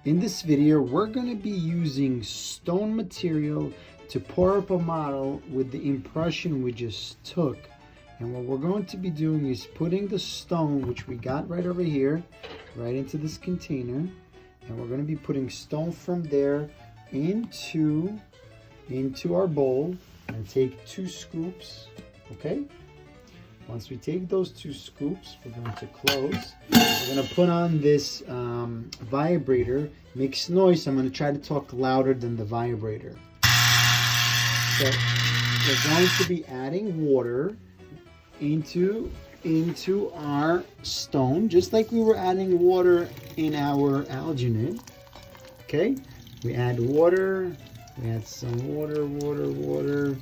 In this video, we're going to be using stone material to pour up a model with the impression we just took. And what we're going to be doing is putting the stone, which we got right over here, right into this container. And we're going to be putting stone from there into our bowl and take 2 scoops, okay? Once we take those 2 scoops, we're going to close. We're going to put on this vibrator. Makes noise. I'm going to try to talk louder than the vibrator. So we're going to be adding water into our stone, just like we were adding water in our alginate. Okay? We add water. We add some water. You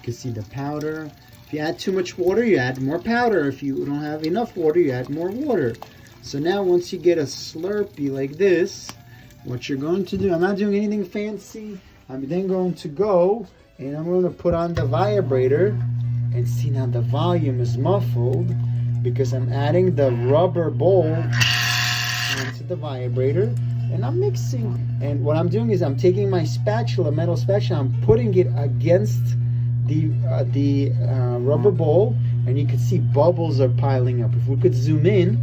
can see the powder. If you add too much water, you add more powder. If you don't have enough water, you add more water. So now once you get a slurpee like this, what you're going to do, I'm not doing anything fancy. I'm then going to go and I'm going to put on the vibrator and see now the volume is muffled because I'm adding the rubber bowl onto the vibrator and I'm mixing. And what I'm doing is I'm taking my spatula, metal spatula, I'm putting it against the rubber bowl, and you can see bubbles are piling up. If we could zoom in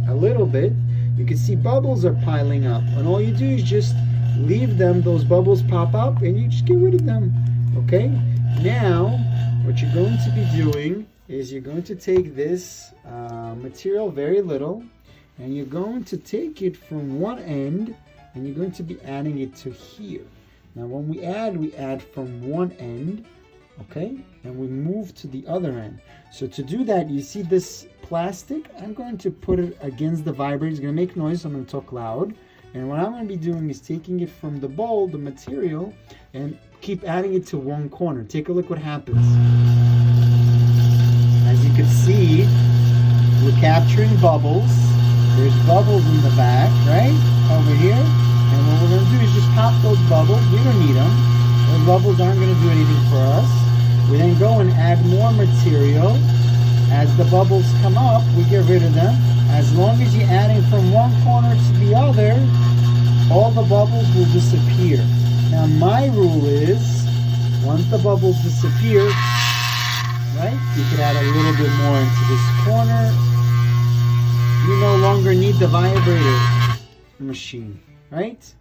a little bit, you can see bubbles are piling up, and all you do is just leave them, those bubbles pop up, and you just get rid of them. Okay, now what you're going to be doing is you're going to take this material, very little, and you're going to take it from one end and you're going to be adding it to here. Now when we add from one end, okay, and we move to the other end. So to do that, you see this plastic, I'm going to put it against the vibrator. It's going to make noise, so I'm going to talk loud. And what I'm going to be doing is taking it from the bowl, the material, and keep adding it to one corner. Take a look what happens. As you can see, we're capturing bubbles. There's bubbles in the back, right, over here. And what we're going to do is just pop those bubbles. We don't need them. Those bubbles aren't going to do anything for us. We then go and add more material. As the bubbles come up, we get rid of them. As long as you're adding from one corner to the other, all the bubbles will disappear. Now my rule is, once the bubbles disappear, right, you can add a little bit more into this corner. You no longer need the vibrator machine, right?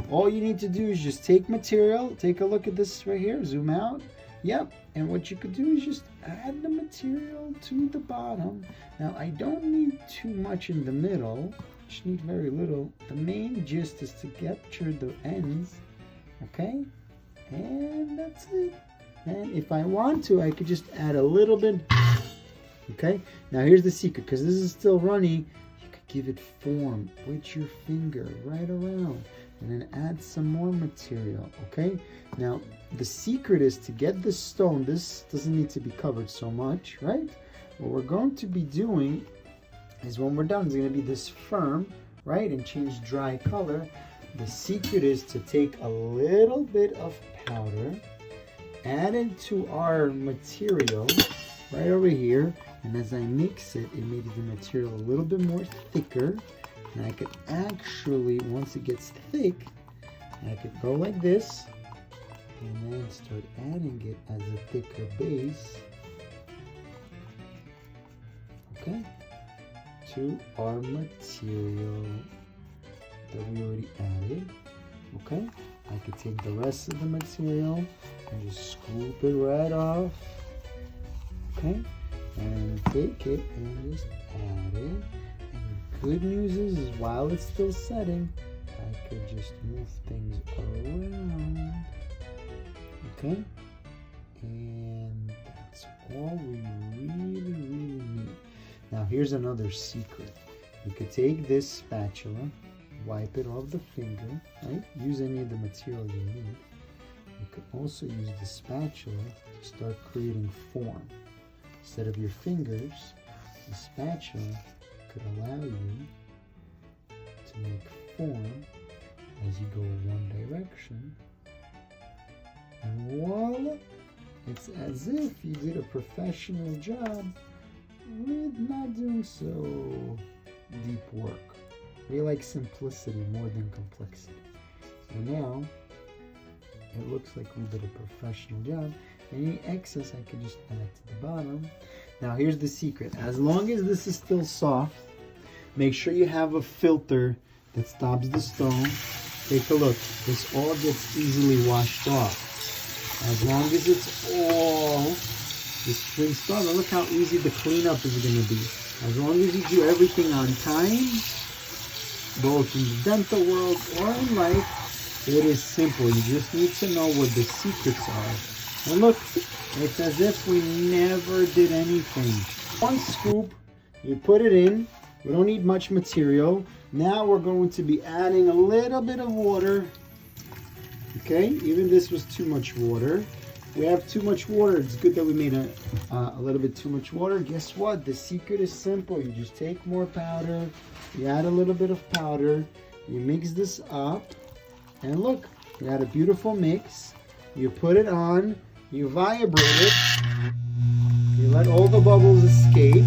All you need to do is just take material, take a look at this right here, zoom out. Yep, and what you could do is just add the material to the bottom. Now I don't need too much in the middle, just need very little. The main gist is to capture the ends, okay? And that's it. And if I want to, I could just add a little bit. Okay, now here's the secret, because this is still runny. You could give it form with your finger right around and then add some more material. Okay, now the secret is to get this stone. This doesn't need to be covered so much, right? What we're going to be doing is when we're done, it's going to be this firm, right, and change dry color. The secret is to take a little bit of powder, add it to our material right over here, and as I mix it, it made the material a little bit more thicker. And I could actually, once it gets thick, I could go like this and then start adding it as a thicker base, okay, to our material that we already added. Okay, I could take the rest of the material and just scoop it right off, okay, and take it and just add it. And good news is while it's still setting, I could just move things around, okay, and that's all we really need. Now here's another secret. You could take this spatula, wipe it off the finger, right? Use any of the material you need. You could also use the spatula to start creating form. Instead of your fingers, the spatula could allow you to make form as you go in one direction. And voila! It's as if you did a professional job with not doing so deep work. We like simplicity more than complexity. So now, it looks like we did a professional job. Any excess I could just add to the bottom. Now here's the secret. As long as this is still soft, make sure you have a filter that stops the stone. Take a look. This all gets easily washed off. As long as it's all this rinsed off, look how easy the cleanup is going to be. As long as you do everything on time, both in the dental world or in life, it is simple. You just need to know what the secrets are. And look, it's as if we never did anything. One scoop, you put it in. We don't need much material. Now we're going to be adding a little bit of water. Okay, even this was too much water. We have too much water. It's good that we made a little bit too much water. Guess what? The secret is simple. You just take more powder. You add a little bit of powder. You mix this up. And look, you got a beautiful mix. You put it on. You vibrate it. You let all the bubbles escape.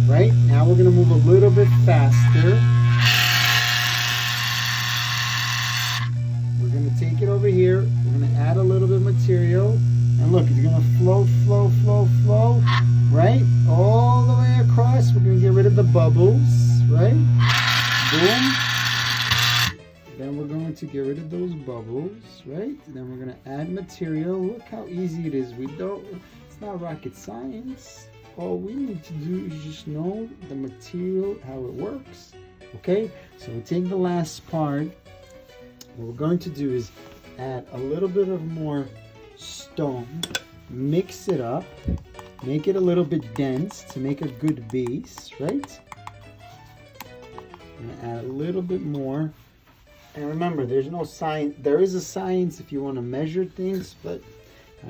Right? Now we're going to move a little bit faster. We're going to take it over here. We're going to add a little bit of material. And look, it's going to flow, flow, flow, flow. Right? All the way across. We're going to get rid of the bubbles. Right? Boom. Then we're going to get rid of those bubbles. Right? Then we're going to add material. Look how easy it is. It's not rocket science. All we need to do is just know the material, how it works. Okay, so we take the last part. What we're going to do is add a little bit of more stone, mix it up, make it a little bit dense to make a good base, right? I'm gonna add a little bit more. And remember, there's no science. There is a science if you want to measure things, but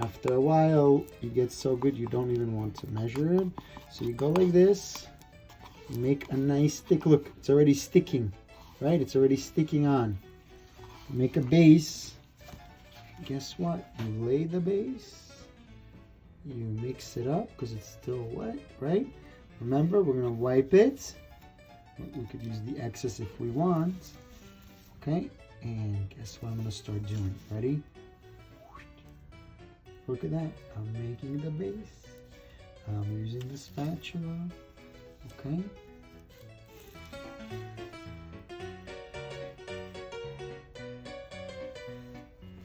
after a while, you get so good you don't even want to measure it. So you go like this, you make a nice stick. Look, it's already sticking, right? It's already sticking on. You make a base. Guess what? You lay the base. You mix it up because it's still wet, right? Remember, we're going to wipe it. We could use the excess if we want. Okay, and guess what I'm going to start doing? Ready? Look at that. I'm making the base. I'm using the spatula. Okay.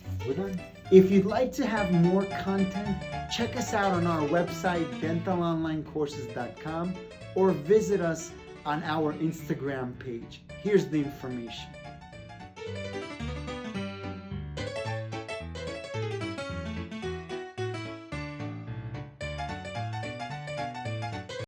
And we're done. If you'd like to have more content, check us out on our website, dentalonlinecourses.com, or visit us on our Instagram page. Here's the information.